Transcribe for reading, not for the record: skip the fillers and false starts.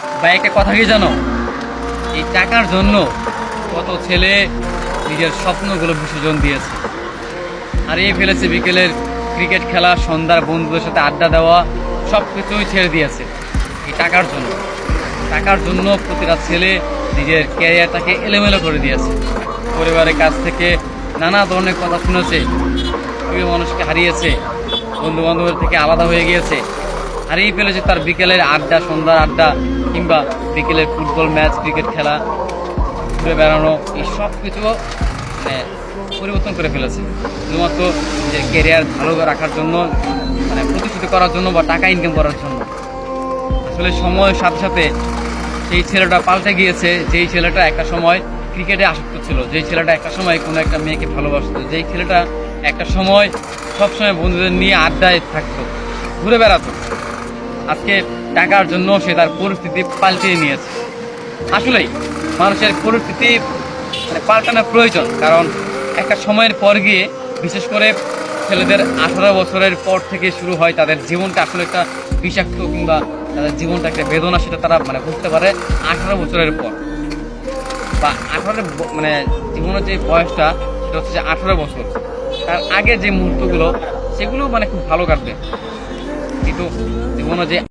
ভাই একটা কথা কি জানো, এই টাকার জন্য কত ছেলে নিজের স্বপ্নগুলো বিসর্জন দিয়েছে, হারিয়ে ফেলেছে বিকেলের ক্রিকেট খেলা, সন্ধ্যার বন্ধুদের সাথে আড্ডা দেওয়া, সব কিছুই ছেড়ে দিয়েছে এই টাকার জন্য। টাকার জন্য প্রতিটা ছেলে নিজের ক্যারিয়ারটাকে এলোমেলো করে দিয়েছে। পরিবারের কাছ থেকে নানা ধরনের কথা শুনেছে, প্রিয় মানুষকে হারিয়েছে, বন্ধু বান্ধবের থেকে আলাদা হয়ে গিয়েছে, হারিয়ে ফেলেছে তার বিকেলের আড্ডা, সন্ধ্যার আড্ডা, কিংবা বিকেলের ফুটবল ম্যাচ, ক্রিকেট খেলা, ঘুরে বেড়ানো, এই সব কিছু মানে পরিবর্তন করে ফেলেছে শুধুমাত্র যে ক্যারিয়ার ভালো রাখার জন্য, মানে প্রতিষ্ঠিত করার জন্য বা টাকা ইনকাম করার জন্য। আসলে সময়ের সাথে সাথে সেই ছেলেটা পাল্টে গিয়েছে। যেই ছেলেটা একটা সময় ক্রিকেটে আসক্ত ছিল, যেই ছেলেটা একটা সময় কোনো একটা মেয়েকে ভালোবাসতো, যেই ছেলেটা একটা সময় সবসময় বন্ধুদের নিয়ে আড্ডায় থাকতো, ঘুরে বেড়াতো, আজকে টাকার জন্য সে তার পরিস্থিতি পাল্টিয়ে নিয়েছে। আসলেই মানুষের পরিস্থিতি মানে পাল্টানো প্রয়োজন, কারণ একটা সময়ের পর গিয়ে, বিশেষ করে ছেলেদের 18 বছরের পর থেকে শুরু হয় তাদের জীবনটা আসলে একটা বিষাক্ত, কিংবা তাদের জীবনটা একটা বেদনা, সেটা তারা মানে বুঝতে পারে 18 বছরের পর। বা 18 মানে জীবনের যে বয়সটা, সেটা হচ্ছে যে 18 বছর। তার আগে যে মুহূর্তগুলো, সেগুলো মানে খুব ভালো কাটবে, কিন্তু জীবনে যে